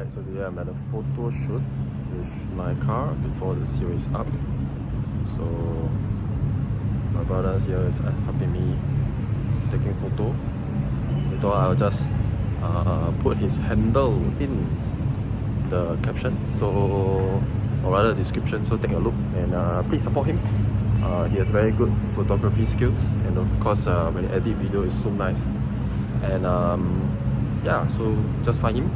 Alright, so today I'm at a photo shoot with my car before the seal is up. So my brother here is helping me taking photo. He thought I'll just put his handle in the caption, so or rather description, so take a look and please support him. He has very good photography skills, and of course when he edit video is so nice. And yeah, so just find him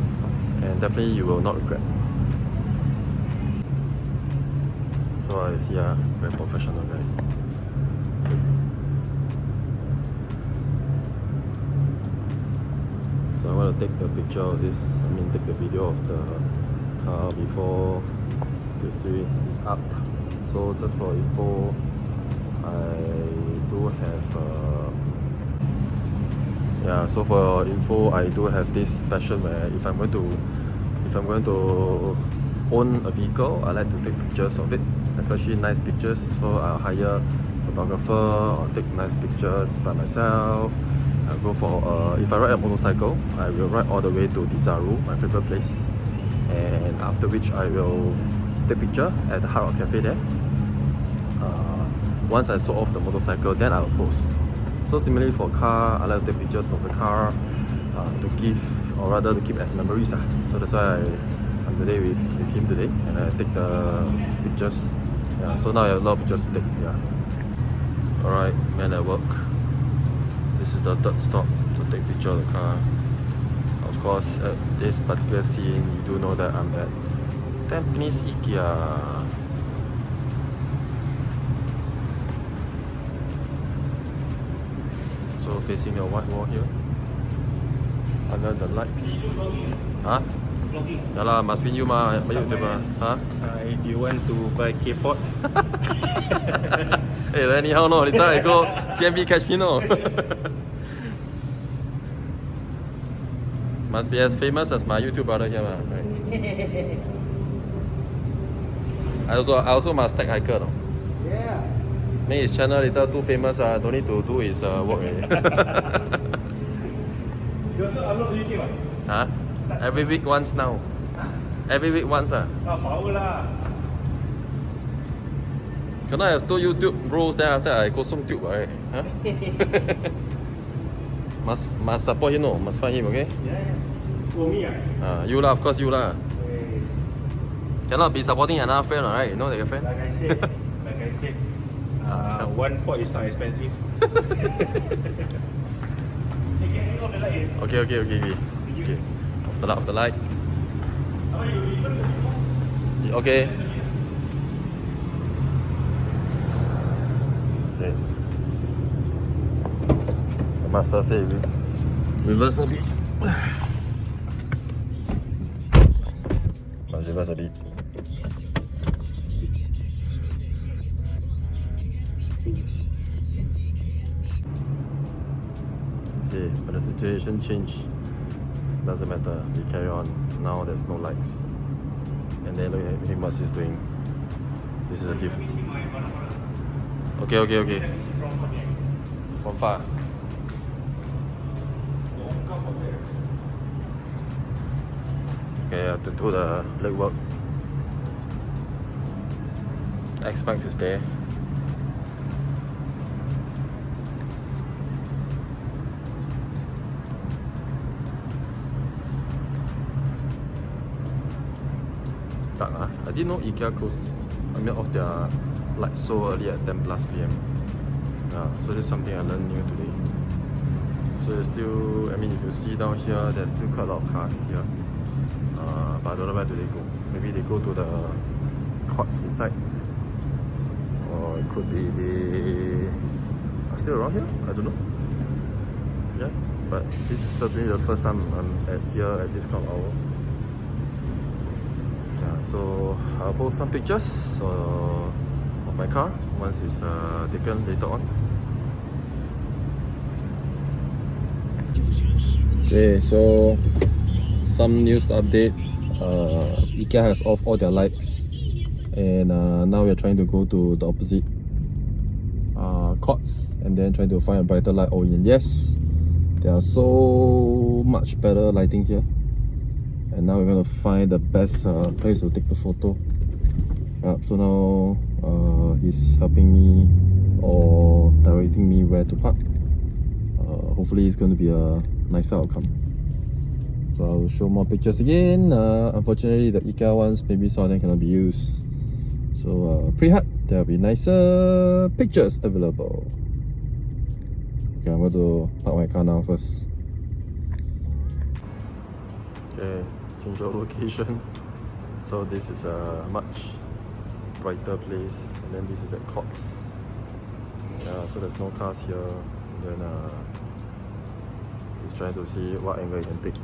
and definitely you will not regret. So I see a very professional guy. So I want to take the picture of this, take the video of the car before the series is up. So just for info, I do have so for info, I do have this passion where if I'm going to own a vehicle, I like to take pictures of it, especially nice pictures. So I'll hire a photographer or take nice pictures by myself. I'll go for if I ride a motorcycle, I will ride all the way to Desaru, my favorite place, and after which I will take picture at the Hard Rock Cafe there. Once I sold off the motorcycle, then I will post. So similarly for car, I like to take pictures of the car to give, or rather to keep as memories. So that's why I'm today with him today, and I take the pictures. Yeah, so now I have a lot of pictures to take. Yeah. Alright, man at work. This is the third stop to take picture of the car. Of course, at this particular scene, you do know that I'm at Tampines IKEA. So facing a white wall here, under the lights. Huh? Yeah lah, must win you ma, YouTuber. Huh? If you want to buy K-pop. Hey, anyhow no, later I go CMB catch me no. Must be as famous as my YouTube brother here ma, right? I also must tag hiker no. Yeah. Make his channel later too famous, don't need to do his work already. You also upload YouTube? Huh? Every week once now. Every week once power lah. Cannot have two YouTube bros then after I go some tube, right? Huh? must support him, no? Must find him, okay? Yeah. For me you lah, of course you lah. Hey. Cannot be supporting another friend, right? You know that your friend? Like I said, one pot is not expensive. Okay. Off the light. Okay. Okay. The master say reverse a bit. Reverse a bit. See, when the situation change, doesn't matter, we carry on. Now there's no lights. And then look at him, what he's doing. This is a difference. Okay. From far. Okay, I have to do the leg work. X-Max is there. Stuck, I didn't know IKEA closed. Off their lights so early at 10 plus PM. Yeah, so this is something I learned new today. So there's still, if you see down here, there's still quite a lot of cars here. But I don't know where do they go. Maybe they go to the courts inside. Or it could be they are still around here. I don't know. Yeah, but this is certainly the first time I'm here at this kind of hour. Yeah, so I'll post some pictures of my car once it's taken later on. Okay, so some news to update. IKEA has off all their lights, and now we're trying to go to the opposite courts and then trying to find a brighter light. Oh, and yes, there are so much better lighting here, and now we're gonna find the best place to take the photo. So now he's helping me or directing me where to park. Hopefully it's going to be a nicer outcome. So I'll show more pictures again. Unfortunately the IKEA ones, maybe some of them cannot be used. So pray hard, there'll be nicer pictures available. Okay, I'm going to park my car now first. Okay, change of location. So this is a much brighter place, and then this is at Courts. Yeah, so there's no cars here. And then he's trying to see what angle he can take.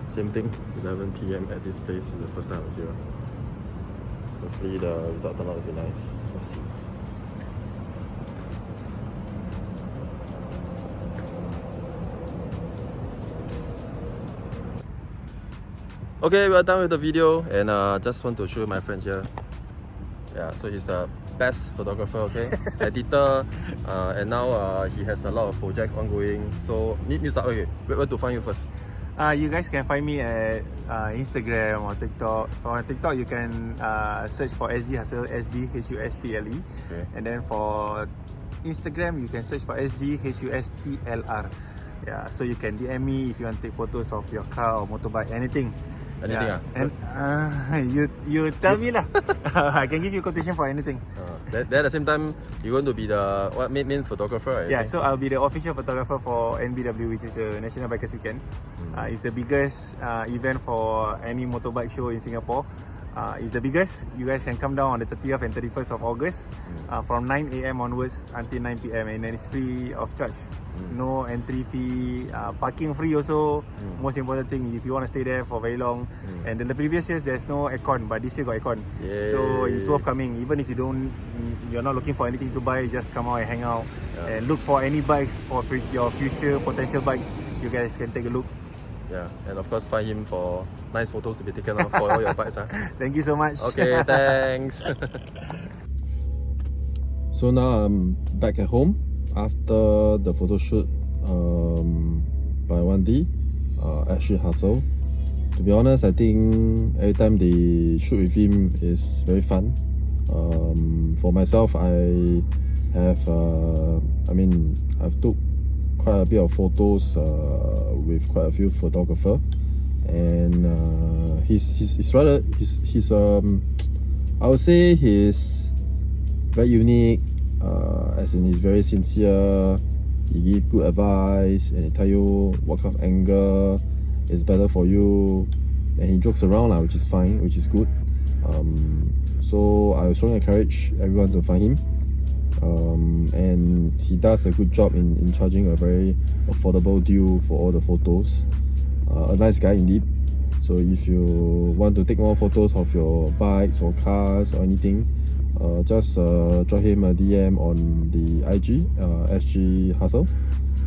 Same thing, 11 PM at this place is the first time I'm here. Hopefully the result turned out to be nice. Let's see. Okay, we're done with the video, and just want to show my friend here. Yeah, so he's the best photographer, okay? Editor, and now he has a lot of projects ongoing. So need to start. Okay, where to find you first? You guys can find me at Instagram or TikTok. On TikTok, you can search for SGHUSTLE, SGHUSTLE. Okay. And then for Instagram, you can search for SGHUSTLR. Yeah, so you can DM me if you want to take photos of your car or motorbike, anything. Anything, And you tell me lah. I can give you quotation for anything. Then at the same time, you're going to be the main photographer, right? Yeah, so I'll be the official photographer for NBW, which is the National Bikers Weekend. It's the biggest event for any motorbike show in Singapore. It's the biggest. You guys can come down on the 30th and 31st of August from 9 AM onwards until 9 PM, and then it's free of charge. No entry fee, parking free also. Most important thing, if you want to stay there for very long. And the previous years there's no aircon, but this year got aircon. So it's worth coming. Even if you're not looking for anything to buy, just come out and hang out and look for any bikes for your future potential bikes. You guys can take a look. Yeah, and of course find him for nice photos to be taken of for all your bikes. Thank you so much. Okay, thanks. So now I'm back at home after the photo shoot by Wandi at SGHUSTLE. To be honest, I think every time they shoot with him is very fun. For myself, I've took quite a bit of photos with quite a few photographers, and he's I would say he's very unique, as in he's very sincere. He gives good advice and he tell you what kind of angle is better for you, and he jokes around which is fine, which is good. So I strongly encourage everyone to find him. And he does a good job in charging a very affordable deal for all the photos. A nice guy indeed. So if you want to take more photos of your bikes or cars or anything, just drop him a DM on the IG, SGHUSTLE.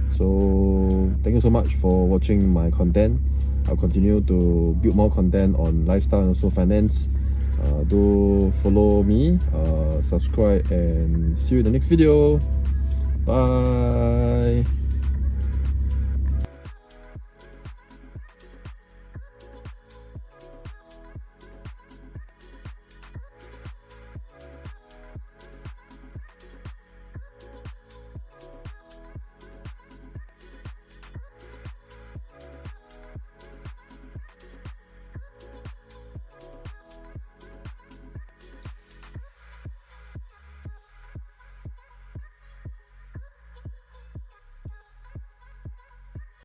So thank you so much for watching my content. I'll continue to build more content on lifestyle and also finance. Do follow me, subscribe, and see you in the next video. Bye.